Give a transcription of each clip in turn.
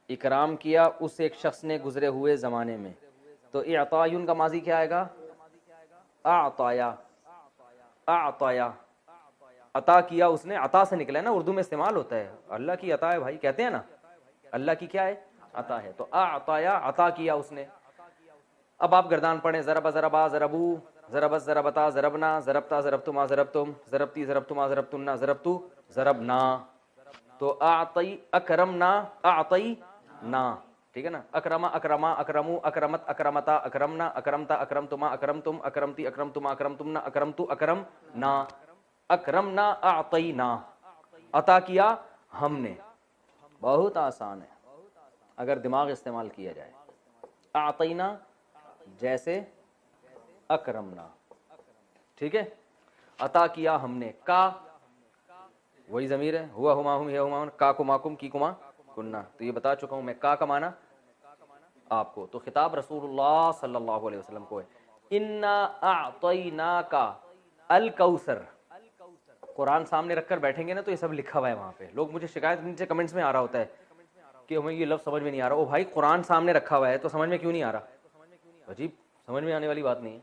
اکرام کیا اس ایک شخص نے گزرے ہوئے زمانے میں. تو اعطایون کا ماضی کیا آئے گا؟ اعطایا. اعطایا عطا کیا اس نے، عطا سے نکلا ہے نا، اردو میں استعمال ہوتا ہے. اللہ کی عطا ہے بھائی، کہتے ہیں نا اللہ کی کیا ہے؟ عطا ہے. تو اعطایا عطا کیا اس نے. اب آپ گردان پڑھیں، ضرب ضربا ضربو، ضربت ضربتا ضربنا، ضربتا ضربتما ضربتم، ضربتی ضربتما ضربتن، ضربتو ضربنا. تو اعطی اکرمنا اعطینا، ٹھیک ہے نا. اکرما اکرما اکرمو اکرمت اکرمتا اکرمنا اکرمتا اکرمتما اکرمتم اکرمتی اکرمتما اکرمتمنا اکرمتو اکرمنا. اکرمنا اعطینا، عطا کیا ہم نے. بہت آسان ہے اگر دماغ استعمال کیا جائے. اعطینا جیسے اکرمنا، ٹھیک ہے. عطا کیا ہم نے، کا وہی ضمیر ہے، ہوا ہما ہم یا ہما، کا کما کم کی کما کننا. تو یہ بتا چکا ہوں میں کا معنی آپ کو. تو خطاب رسول اللہ صلی اللہ علیہ وسلم کو ہے. انا اعطیناک الکوثر. قرآن سامنے رکھ کر بیٹھیں گے نا تو یہ سب لکھا ہوا ہے وہاں پہ. لوگ مجھے شکایت نیچے کمنٹس میں آ رہا ہوتا ہے کہ ہمیں یہ لفظ سمجھ میں نہیں آ رہا. او بھائی قرآن سامنے رکھا ہوا ہے تو سمجھ میں کیوں نہیں آ رہا؟ عجیب، سمجھ میں آنے والی بات نہیں ہے.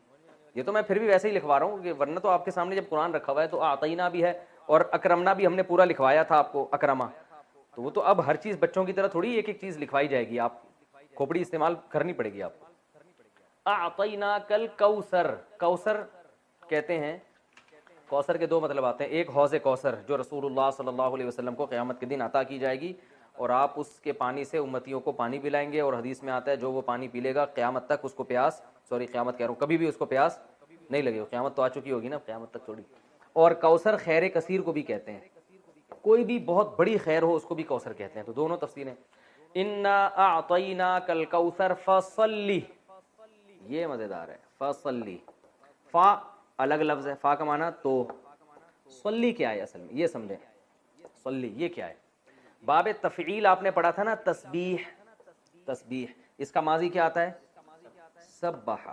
یہ تو میں پھر بھی ویسے ہی لکھوا رہا ہوں کہ ورنہ تو آپ کے سامنے جب قرآن رکھا ہوا ہے تو اعطینا بھی ہے اور اکرمنا بھی ہم نے پورا لکھوایا تھا آپ کو، اکرما. تو وہ تو اب ہر چیز بچوں کی طرح تھوڑی ایک ایک چیز لکھوائی جائے گی، آپ کھوپڑی استعمال کرنی پڑے گی آپ کو. اعطیناک الکوثر، کوثر کہتے ہیں. کوثر کے دو مطلب آتے ہیں. ایک حوض کوثر جو رسول اللہ صلی اللہ علیہ وسلم کو قیامت کے دن عطا کی جائے گی اور آپ اس کے پانی سے امتیوں کو پانی پلائیں گے. اور حدیث میں آتا ہے جو وہ پانی پی لے گا قیامت تک اس کو پیاس، قیامت کہہ رہا ہوں، کبھی بھی اس کو پیاس نہیں لگے گا. قیامت تو آ چکی ہوگی نا، قیامت تک تھوڑی. اور کوثر خیر کثیر کو بھی کہتے ہیں، کوئی بھی بہت بڑی خیر ہو اس کو بھی کوثر کہتے ہیں. تو دونوں تفسیریں. انا اعطیناک الکوثر فصلی، یہ مزیدار ہے. فصلی، فا الگ لفظ ہے، فا کا معنی تو. صلی کیا ہے اصل میں یہ سمجھیں. صلی یہ کیا ہے؟ باب تفعیل آپ نے پڑھا تھا نا، تسبیح. تسبیح اس کا ماضی کیا آتا ہے؟ سبح.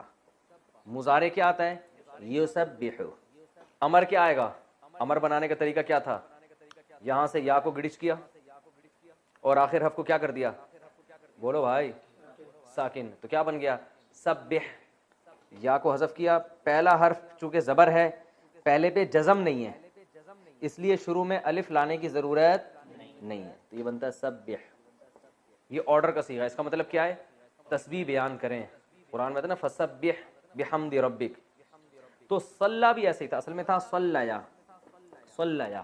مضارع کیا آتا ہے؟ یسبح. امر کیا آئے گا؟ امر بنانے کا طریقہ کیا تھا؟ یہاں سے یا کو گڑچ کیا اور آخر حرف کو کیا کر دیا؟ بولو بھائی، ساکن. تو کیا بن گیا؟ سبح. یا کو حذف کیا، پہلا حرف چونکہ زبر ہے پہلے پہ جزم نہیں ہے اس لیے شروع میں الف لانے کی ضرورت نہیں ہے. تو یہ بنتا ہے سبح. یہ آرڈر کا صیغہ. اس کا مطلب کیا ہے؟ تسبیح بیان کریں. قرآن میں ہے نا فسبح بحمد ربک. تو صلا بھی ایسے ہی تھا، اصل میں تھا صلیا. صلیا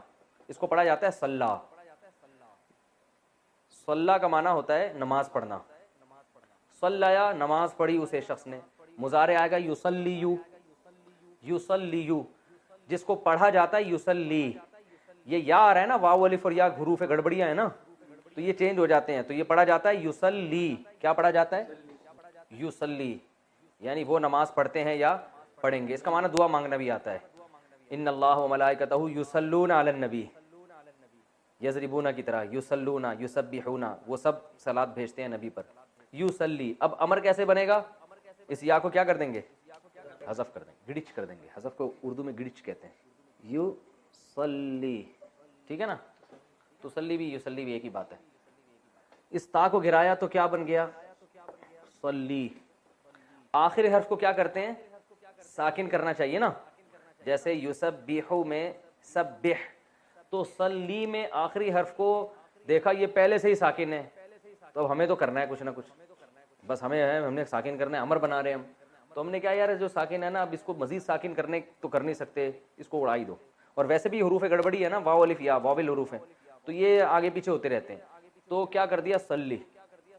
اس کو پڑھا جاتا ہے صلا. صلا کا معنی ہوتا ہے نماز پڑھنا. صلیا نماز پڑھی اسے شخص نے. مضارع آئے گا یصلیو. یصلیو جس کو پڑھا جاتا ہے یصلی. یہ یا آ رہا ہے نا، واو الف اور یا حروف گڑبڑیاں ہیں نا تو یہ چینج ہو جاتے ہیں. تو یہ پڑھا جاتا ہے یصلی. کیا پڑھا جاتا ہے؟ یصلی، یعنی وہ نماز پڑھتے ہیں یا پڑھیں گے. اس کا معنی دعا مانگنا بھی آتا ہے. ان اللہ وملائکتہ یصلون علی النبی، یضربون کی طرح، یصلون یسبحون، وہ سب صلات بھیجتے ہیں نبی پر. یصلی. اب امر کیسے بنے گا؟ اس یا کو کیا کر دیں گے؟ حذف کر دیں گے، گڑچ کر دیں گے. حذف کو اردو میں گڑچ کہتے ہیں. یصلی، ٹھیک ہے نا. تسلی بھی یصلی بھی ایک ہی بات ہے. اس تا کو گرایا تو کیا بن گیا؟ صلی. آخر حرف کو کیا کرتے ہیں؟ ساکن کرنا چاہیے نا. جیسے یسبحو میں سبح، تو صلی میں آخری حرف کو دیکھا یہ پہلے سے ہی ساکن ہے تو اب ہمیں تو کرنا ہے کچھ نہ کچھ، بس ہم نے ساکن کرنا ہے. امر بنا رہے ہیں ہم تو ہم نے کیا یار جو ساکن ہے نا اب اس کو مزید ساکن کرنے تو کر نہیں سکتے، اس کو اڑائی دو. اور ویسے بھی حروف گڑبڑی ہے نا، واو الف یا واول حروف ہیں تو یہ آگے پیچھے ہوتے رہتے ہیں. تو کیا کر دیا؟ صلی.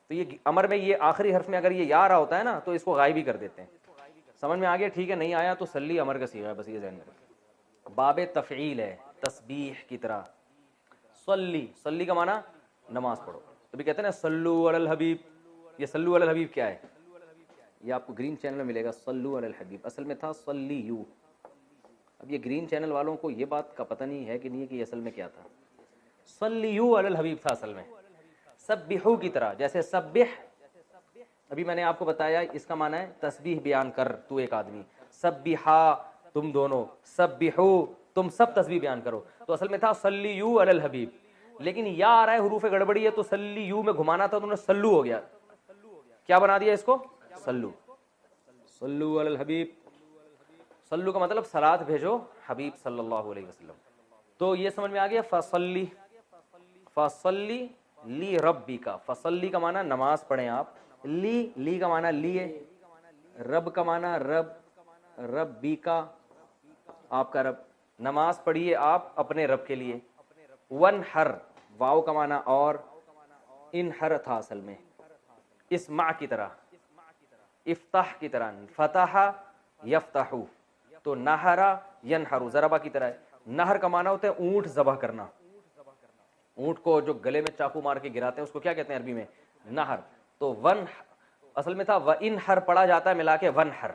تو یہ امر میں یہ آخری حرف میں اگر یہ یا آ رہا ہوتا ہے نا تو اس کو غائب ہی کر دیتے ہیں. سمجھ میں آ گیا؟ ٹھیک ہے. نہیں آیا تو صلی امر کا صیغہ ہے، بس یہ ذہن میں رکھیں. باب تفعیل ہے، تسبیح کی طرح. صلی، صلی کا معنی نماز پڑھو. ابھی کہتے ہیں نا صلو علی الحبیب. یہ صلو علی الحبیب کیا ہے؟ یہ آپ کو گرین چینل میں ملے گا. صلو علی الحبیب اصل میں تھا صلیو. اب یہ گرین چینل والوں کو یہ بات کا پتہ نہیں ہے کہ نہیں کہ یہ اصل میں کیا تھا. صلیو علی الحبیب تھا اصل میں. سبحو کی طرح، جیسے سبح ابھی میں نے آپ کو بتایا اس کا معنی ہے تسبیح بیان کر تو ایک آدمی. سبحا تم دونوں، سبحو تم سب تسبیح بیان کرو. تو اصل میں تھا صلیو علی الحبیب. لیکن یا آ رہا ہے حروف گڑبڑی ہے تو سلی یو میں گھمانا تھا تو انہوں نے سلو ہو گیا. کیا بنا دیا اس کو؟ سلو. سلو علی الحبیب. سلو کا مطلب صلات بھیجو حبیب صلی اللہ علیہ وسلم. تو یہ سمجھ میں آ گیا. فصلی. فصلی لی ربی کا. فصلی کا معنی نماز پڑھیں آپ. لی کا معنی لیے. رب کا معنی رب. ربی کا آپ کا رب. نماز پڑھیے آپ اپنے رب کے لیے. ونحر واو کا معنی اور. انحر تھا اصل میں اسمع کی طرح. افتح کی طرح. فتح یفتحو. تو نہرا ینحرو ضربہ کی طرح ہے. نہر کا معنی ہوتا ہے اونٹ ذبح کرنا. اونٹ کو جو گلے میں چاقو مار کے گراتے ہیں اس کو کیا کہتے ہیں عربی میں؟ نہر. تو ون اصل میں تھا وانحر پڑھا جاتا ہے ملا کے ونحر,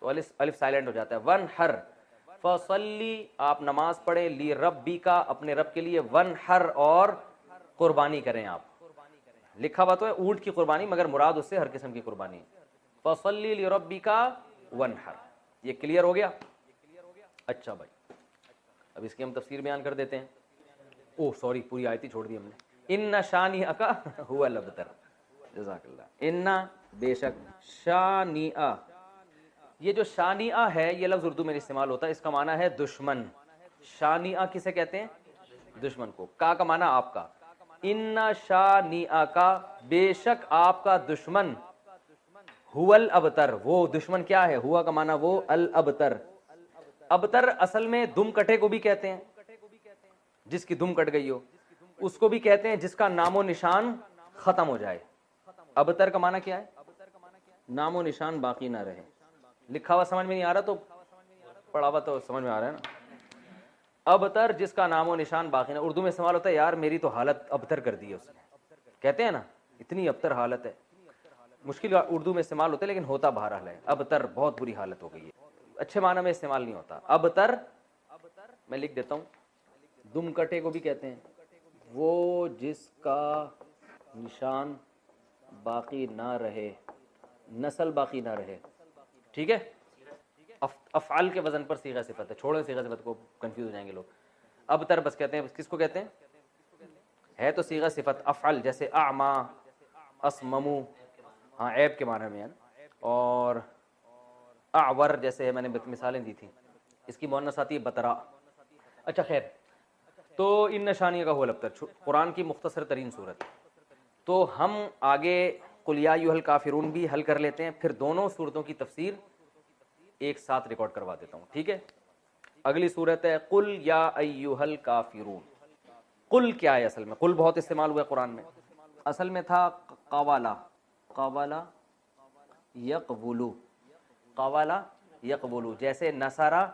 تو الف سائلنٹ ہو جاتا ہے. ونحر فصلی آپ نماز پڑھیں. لی ربی کا اپنے رب کے لیے. ونحر اور قربانی کریں آپ. لکھا ہوا تو ہے اونٹ کی قربانی مگر مراد اس سے ہر قسم کی قربانی. فصلی لی ربی کا ونحر. یہ کلیئر ہو گیا؟ اچھا بھائی اب اس کی ہم تفسیر بیان کر دیتے ہیں. اوہ سوری پوری آیت ہی چھوڑ دی ہم نے. ان شانئک هو الابتر. جزاک اللہ. ان بے شک شانئ. یہ جو شانئ ہے یہ لفظ اردو میں استعمال ہوتا ہے, اس کا معنی ہے دشمن. شانئ کسے کہتے ہیں؟ دشمن کو. کا معنی آپ کا. ان شانئ کا بے شک آپ کا دشمن. هو الابتر وہ دشمن کیا ہے؟ ہوا کا معنی وہ الابتر. ابتر اصل میں دم کٹے کو بھی کہتے ہیں, جس کی دم کٹ گئی ہو. اس کو بھی کہتے ہیں جس کا نام و نشان ختم ہو جائے. ابتر کا معنی کیا ہے؟ نام و نشان باقی نہ رہے. لکھا ہوا سمجھ میں نہیں آ رہا تو پڑھا ہوا تو سمجھ میں آ رہا ہے نا. ابتر جس کا نام و نشان باقی نہ. اردو میں استعمال ہوتا ہے یار میری تو حالت ابتر کر دی ہے اس نے, کہتے ہیں نا اتنی ابتر حالت ہے. مشکل اردو میں استعمال ہوتا ہے لیکن ہوتا بہرحال ہے. ابتر بہت بری حالت ہو گئی ہے. اچھے معنی میں استعمال نہیں ہوتا. ابتر میں لکھ دیتا ہوں. دم کٹے کو بھی کہتے ہیں وہ جس کا نشان باقی نہ رہے, نسل باقی نہ رہے. ٹھیک ہے. افعال کے وزن پر صیغہ صفت ہے. چھوڑیں صیغہ صفت کو, کنفیوز ہو جائیں گے لوگ. ابتر بس کہتے ہیں. کس کو کہتے ہیں؟ ہے تو صیغہ صفت افعال جیسے اعما اسممو, ہاں عیب کے معنی میں ہے. اور اعور جیسے میں نے مثالیں دی تھیں. اس کی مؤنث آتی ہے بترا. اچھا خیر, تو ان نشانیہ کا ہو الابتر قرآن کی مختصر ترین صورت. تو ہم آگے قل یا ایھا الکافرون بھی حل کر لیتے ہیں, پھر دونوں صورتوں کی تفسیر ایک ساتھ ریکارڈ کروا دیتا ہوں. ٹھیک ہے. اگلی صورت ہے قل یا ایھا الکافرون. قل کیا ہے اصل میں؟ قل بہت استعمال ہوا ہے قرآن میں. اصل میں تھا قوالا. قوالا یقبلو. قوالا یقبلو جیسے نصرہ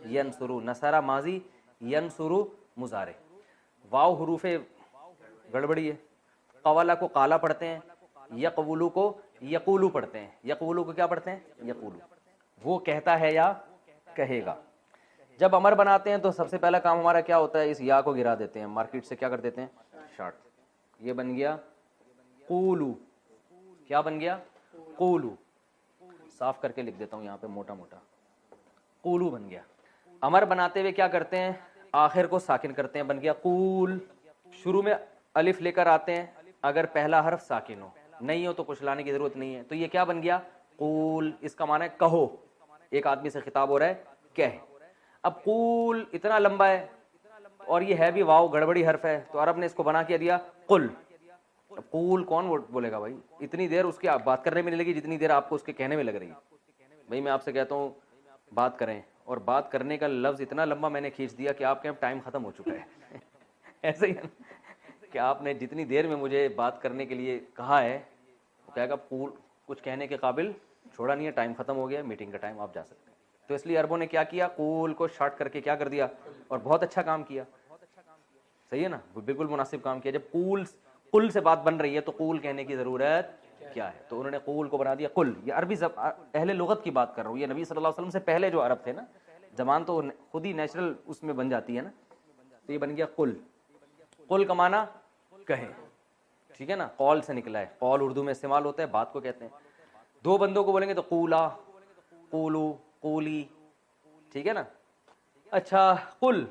ینصرو. نصرہ ماضی, ینصرو مضارع. واو حروف گڑبڑی ہے. قوالا کو قالا پڑھتے ہیں, یقبلو کو یقولو پڑھتے ہیں. یقولو کو کیا پڑھتے ہیں؟ یقولو. وہ کہتا ہے یا کہے گا. جب امر بناتے ہیں تو سب سے پہلا کام ہمارا کیا ہوتا ہے؟ اس یا کو گرا دیتے ہیں, مارکیٹ سے کیا کر دیتے ہیں؟ شارٹ. یہ بن گیا قولو. کیا بن گیا؟ قولو. صاف کر کے لکھ دیتا ہوں یہاں پہ موٹا موٹا. قولو بن گیا. امر بناتے ہوئے کیا کرتے ہیں؟ آخر کو ساکن کرتے ہیں. بن گیا قول. شروع میں الف لے کر آتے ہیں اگر پہلا حرف ساکن ہو, نہیں ہو تو کچھ لانے کی ضرورت نہیں ہے. تو یہ کیا بن گیا؟ قول. اس کا معنی ہے کہو. ایک آدمی سے خطاب ہو رہا ہے, کہہ. اب قول اتنا لمبا ہے اور یہ ہے بھی واو گڑبڑی حرف ہے, تو عرب نے اس کو بنا کے دیا قل. اب قول کون بولے گا بھائی؟ اتنی دیر اس کی بات کرنے میں نہیں لگی جتنی دیر آپ کو اس کے کہنے میں لگ رہی ہے. بھائی میں آپ سے کہتا ہوں بات کریں, اور بات کرنے کا لفظ اتنا لمبا میں نے کھینچ دیا کہ آپ کے ٹائم ختم ہو چکا ہے. ایسے ہی کہ آپ نے جتنی دیر میں مجھے بات کرنے کے لیے کہا ہے وہ کہے گا قول کچھ کہنے کے قابل چھوڑا نہیں ہے, ٹائم ختم ہو گیا, میٹنگ کا ٹائم, آپ جا سکتے ہیں. تو اس لیے عربوں نے کیا کیا؟ قول کو شارٹ کر کے کیا کر دیا, اور بہت اچھا کام کیا. صحیح ہے نا, بالکل مناسب کام کیا. جب قل سے بات بن رہی ہے تو قول کہنے کی ضرورت کیا ہے؟ تو انہوں نے قول کو بنا دیا قل. یہ عربی اہل لغت کی بات کر رہا ہوں, یہ نبی صلی اللہ علیہ وسلم سے پہلے جو عرب تھے نا, زبان تو خود ہی نیچرل اس میں بن جاتی ہے نا, تو یہ بن گیا قل. قل کا معنی کہیں. ٹھیک ہے نا, قول سے نکلا ہے. قول اردو میں استعمال ہوتا ہے, بات کو کہتے ہیں. دو بندوں کو بولیں گے تو قولا, قولو, قولی. ٹھیک ہے نا. اچھا قل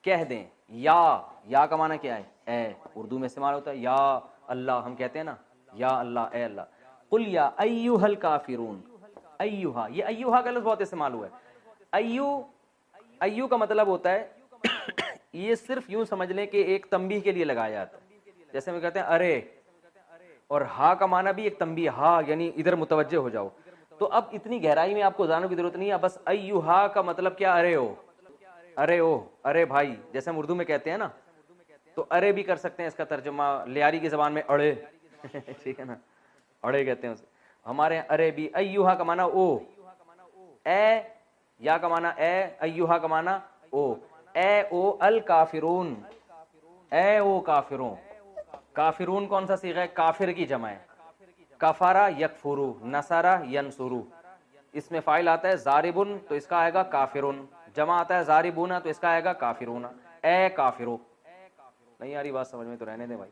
کہہ دیں, یا یا کا معنی کیا ہے؟ اے، اردو میں استعمال ہوتا ہے یا اللہ، ہم کہتے ہیں نا یا اللہ، اے اللہ. قل یا ایھا الکافرون، ایھا، یہ ایھا کا لفظ بہت استعمال ہوا ہے. ایو کا مطلب ہوتا ہے یہ صرف یوں سمجھ لیں کہ ایک تنبیہ کے لیے لگایا جاتا ہے. جیسے ہم کہتے ہیں ارے، اور ہا کا معنی بھی ایک تنبیہ، ہا یعنی ادھر متوجہ ہو جاؤ. تو اب اتنی گہرائی میں آپ کو جاننے کی ضرورت نہیں ہے، بس ایھا کا مطلب کیا؟ ارے ہو، ارے او، ارے بھائی، جیسے ہم اردو میں کہتے ہیں نا، تو ارے بھی کر سکتے ہیں اس کا ترجمہ لیاری کی زبان میں اڑے ٹھیک ہے نا، اڑے کہتے ہیں اسے ہمارے یہاں. ارے بھی، ایھا کا معنی او، اے، یا کا معنی اے، ایھا کا معنی او. اے او الکافرون، اے او کافرون. کافرون کون سا صیغہ ہے؟ کافر کی جمع ہے. کفارہ یکفرو، نصارہ ینصرو. اس میں فاعل آتا ہے ضاربن تو اس کا آئے گا کافرون، جمع آتا ہے ضاربون تو اس کا آئے گا کافرون. اے کافرو. نہیں آ رہی بات سمجھ میں تو رہنے دیں بھائی.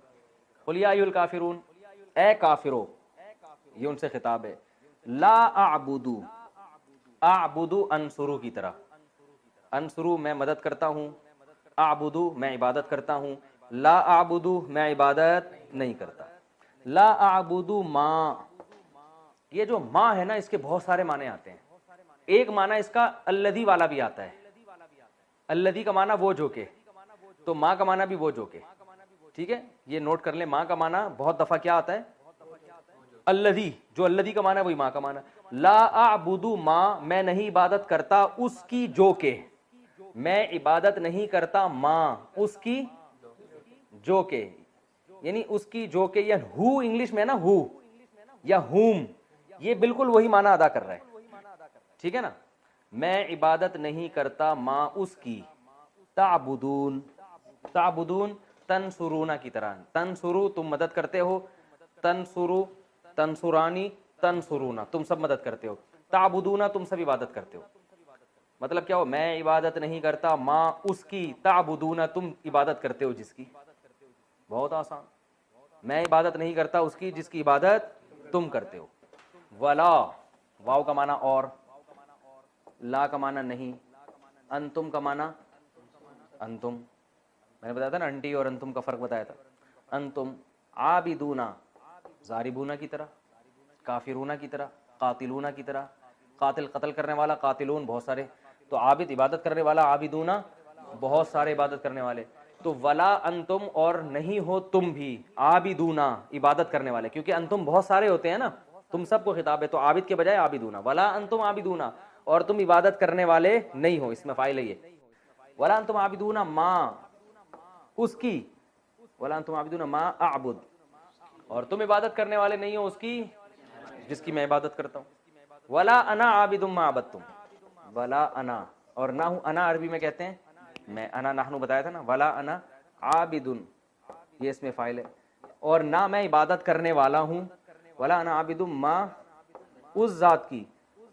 قل یا ایھا الکافرون، اے کافرو، یہ ان سے خطاب ہے. لا اعبدو، اعبدو انصرو کی طرح، انصرو میں مدد کرتا ہوں، اعبدو میں عبادت کرتا ہوں، لا اعبدو میں عبادت نہیں کرتا. لا اعبدو ما، یہ جو ما ہے نا اس کے بہت سارے معنی آتے ہیں. ایک معنی اس کا الذی والا بھی آتا ہے، الذی کا معنی وہ جو کہ، تو ما کا معنی بھی وہ جو کہ. ٹھیک ہے، یہ نوٹ کر لیں، ما کا معنی بہت دفعہ کیا آتا ہے؟ الذی، جو الذی کا معنی ہے وہی ما کا معنی. لا اعبدو ما، میں نہیں عبادت کرتا اس کی جو کہ، میں عبادت نہیں کرتا ما اس کی جو کہ، یعنی اس کی جو کہ، یا ہو انگلش میں نا، ہو یا ہوم، یہ بالکل وہی معنی ادا کر رہا ہے. ٹھیک ہے نا، میں عبادت نہیں کرتا ما اس کی. تعبدون، تعبدون تنصرونا کی طرح، تنصرو تم مدد کرتے ہو، تنصرو، تنصرانی، تنصرونا تم سب مدد کرتے ہو، تعبدونا تم سب عبادت کرتے ہو. مطلب کیا ہو؟ میں عبادت نہیں کرتا ما اس کی، تعبدونا تم عبادت کرتے ہو جس کی. بہت آسان، میں عبادت نہیں کرتا اس کی جس کی عبادت تم کرتے ہو. ولا، واو کا معنی اور، لا کا معنی نہیں، انتم کا معنی انتم، میں نے بتایا تھا نا انٹی اور انتم کا فرق بتایا تھا. انتم عابدونا، ضاربونا کی طرح، کافرونا کی طرح، قاتلونا کی طرح. قاتل قتل کرنے والا، قاتلون بہت سارے، تو عابد عبادت کرنے والا، عابدونا بہت سارے عبادت کرنے والے. تو ولا انتم، اور نہیں ہو تم بھی، عابدونا عبادت کرنے والے، کیونکہ انتم بہت سارے ہوتے ہیں نا، تم سب کو خطاب ہے، تو عابد کے بجائے عابدونا. ولا انتم عابدونا، اور تم عبادت کرنے والے نہیں ہو، اس میں فاعل ہے یہ. ولا انتم عابدونا ما اس کی، ولا انتم عابدونا ما اعبد، اور تم عبادت کرنے والے نہیں ہو اس کی جس کی میں عبادت کرتا ہوں. ولا انا عابد ما عبدتم، ولا انا، اور نہ ہوں، انا عربی میں کہتے ہیں میں، انا نحنو بتایا تھا نا. ولا انا عابد، یہ اس میں فاعل ہے، اور نہ میں عبادت کرنے والا ہوں. ولا انا عابد ما اس ذات کی،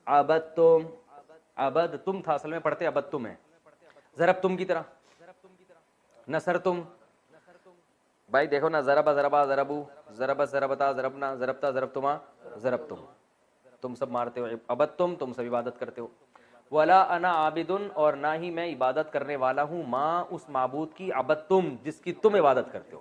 عبدتم، عبدتم تھا اصل میں، پڑھتے عبدتم ہے. ضربتم کی طرح، نصرتم. بھائی دیکھو نا، ضربا ضربا ضربو، ضربت ضربتا ضربنا، ضربتا ضربتما ضربتم، تم سب مارتے ہو. عبدتم تم سب عبادت کرتے ہو. ولا انا عابد، اور نہ ہی میں عبادت کرنے والا ہوں ما اس معبود کی، عبدتم جس کی تم عبادت کرتے ہو.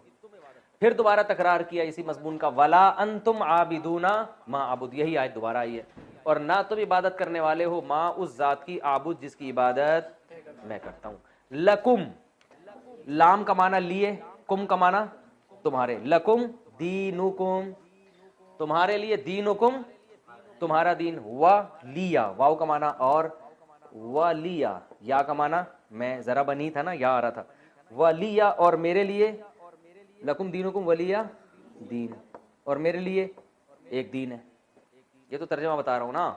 پھر دوبارہ تکرار کیا اسی مضمون کا، ولا انتم عابدون ما اعبد، یہی آیت دوبارہ آئی ہے. اور نہ تم عبادت کرنے والے ہو ما اس ذات کی، عابد جس کی عبادت میں کرتا ہوں. لکم، لام کا معنی لیے، کم کا معنی تمہارے. لکم دینکم، تمہارے لیے، دینکم تمہارا دین. لیا، واو کا معنی اور، لیا، یا کا معنی میں، ذرا بنی تھا نا، یا آ رہا تھا. لیا اور میرے لیے، لکم دینکم ولیا دین، اور میرے لیے ایک دین ہے. یہ تو ترجمہ بتا رہا ہوں نا،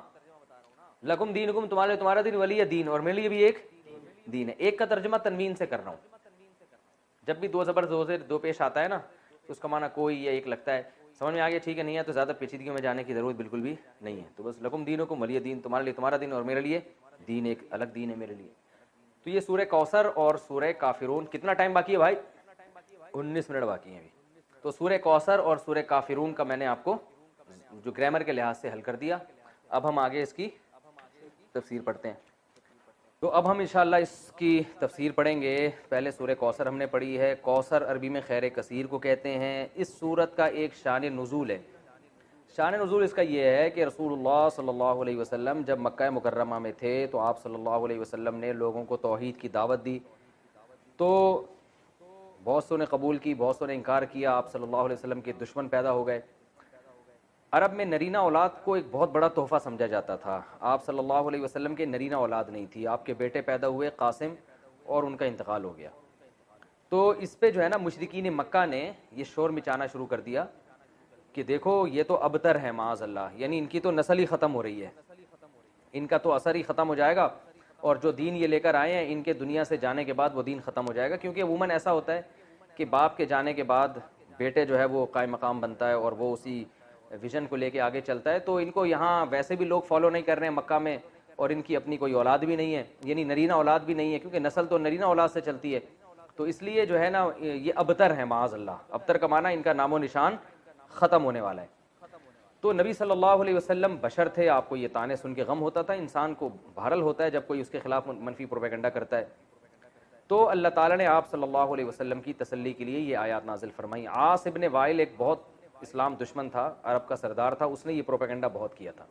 لکم دینکم تمہارے، تمہارا دین، ولی دین اور میرے لیے بھی ایک دین ہے. ایک کا ترجمہ تنوین سے کر رہا ہوں. جب بھی دو زبر دو سے دو پیش آتا ہے نا تو اس کا معنی کوئی یا ایک لگتا ہے. سمجھ میں آ گیا؟ ٹھیک ہے، نہیں ہے تو زیادہ پیچیدگیوں میں جانے کی ضرورت بالکل بھی نہیں ہے. تو بس لکم دینکم ولی دین، تمہارے لیے تمہارا دین اور میرے لیے دین، ایک الگ دین ہے میرے لیے. تو یہ سورہ کوثر اور سورہ کافرون. کتنا ٹائم باقی ہے بھائی؟ 19 منٹ باقی ہیں ابھی. تو سورہ کوثر اور سورہ کافرون کا میں نے آپ کو جو گرامر کے لحاظ سے حل کر دیا. اب ہم آگے اس کی تفسیر پڑھتے ہیں. تو اب ہم انشاءاللہ اس کی تفسیر پڑھیں گے. پہلے سورہ کوثر ہم نے پڑھی ہے. کوثر عربی میں خیر کثیر کو کہتے ہیں. اس سورت کا ایک شان نزول ہے. شان نزول اس کا یہ ہے کہ رسول اللہ صلی اللہ علیہ وسلم جب مکہ مکرمہ میں تھے تو آپ صلی اللہ علیہ وسلم نے لوگوں کو توحید کی دعوت دی. تو بہت سو نے قبول کی, بہت سو نے انکار کیا. آپ صلی اللہ علیہ وسلم کے دشمن پیدا ہو گئے. عرب میں نرینہ اولاد کو ایک بہت بڑا تحفہ سمجھا جاتا تھا. آپ صلی اللہ علیہ وسلم کے نرینہ اولاد نہیں تھی. آپ کے بیٹے پیدا ہوئے قاسم, اور ان کا انتقال ہو گیا. تو اس پہ جو ہے نا مشرکین مکہ نے یہ شور مچانا شروع کر دیا کہ دیکھو یہ تو ابتر ہے معاذ اللہ, یعنی ان کی تو نسل ہی ختم ہو رہی ہے, ان کا تو اثر ہی ختم ہو جائے گا, اور جو دین یہ لے کر آئے ہیں ان کے دنیا سے جانے کے بعد وہ دین ختم ہو جائے گا. کیونکہ عموماً ایسا ہوتا ہے کہ باپ کے جانے کے بعد بیٹے جو ہے وہ قائم مقام بنتا ہے اور وہ اسی ویژن کو لے کے آگے چلتا ہے. تو ان کو یہاں ویسے بھی لوگ فالو نہیں کر رہے ہیں مکہ میں, اور ان کی اپنی کوئی اولاد بھی نہیں ہے, یعنی نرینہ اولاد بھی نہیں ہے, کیونکہ نسل تو نرینہ اولاد سے چلتی ہے. تو اس لیے جو ہے نا یہ ابتر ہے معاذ اللہ. ابتر کا معنی ان کا نام و نشان ختم ہونے والا ہے. تو نبی صلی اللہ علیہ وسلم بشر تھے, آپ کو یہ طعنے سن کے غم ہوتا تھا. انسان کو بہرحال ہوتا ہے جب کوئی اس کے خلاف منفی پروپیگنڈا کرتا ہے. تو اللہ تعالیٰ نے آپ صلی اللہ علیہ وسلم کی تسلی کے لیے یہ آیات نازل فرمائی. عاص ابن وائل ایک بہت اسلام دشمن تھا, عرب کا سردار تھا, اس نے یہ پروپیگنڈا بہت کیا تھا.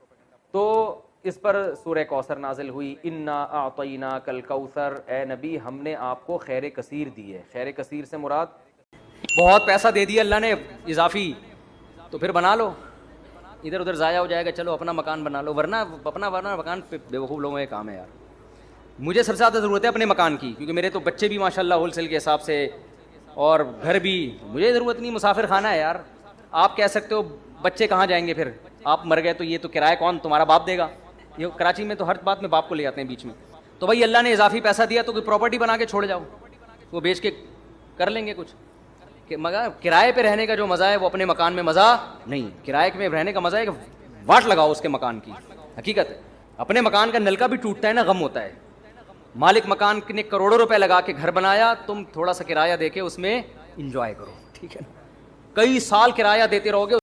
تو اس پر سورہ کوثر نازل ہوئی. انا اعطیناک الکوثر, اے نبی ہم نے آپ کو خیر کثیر دی ہے. خیر کثیر سے مراد بہت پیسہ دے دیا اللہ نے اضافی, تو پھر بنا لو, ادھر ادھر ضائع ہو جائے گا, چلو اپنا مکان بنا لو. ورنہ مکان پہ بیوقوف لوگوں کا کام ہے یار. مجھے سب سے زیادہ ضرورت ہے اپنے مکان کی, کیونکہ میرے تو بچے بھی ماشاءاللہ ہول سیل کے حساب سے, اور گھر بھی. مجھے ضرورت نہیں, مسافر خانہ ہے یار. آپ کہہ سکتے ہو بچے کہاں جائیں گے, پھر آپ مر گئے تو یہ تو کرایہ کون تمہارا باپ دے گا. یہ کراچی میں تو ہر بات میں باپ کو لے جاتے ہیں بیچ میں. تو بھائی اللہ نے اضافی پیسہ دیا تو کوئی پراپرٹی بنا کے چھوڑ جاؤ, وہ بیچ کے کر لیں گے کچھ. مگر کرائے پہ رہنے کا جو مزہ ہے وہ اپنے مکان میں مزہ نہیں. کرائے میں رہنے کا مزہ ہے کہ واٹ لگاؤ اس کے مکان کی. حقیقت ہے اپنے مکان کا نلکا بھی ٹوٹتا ہے نا, غم ہوتا ہے. مالک مکان نے کروڑوں روپے لگا کے گھر بنایا, تم تھوڑا سا کرایہ دے کے اس میں انجوائے کرو, ٹھیک ہے نا. کئی سال کرایہ دیتے رہو گے,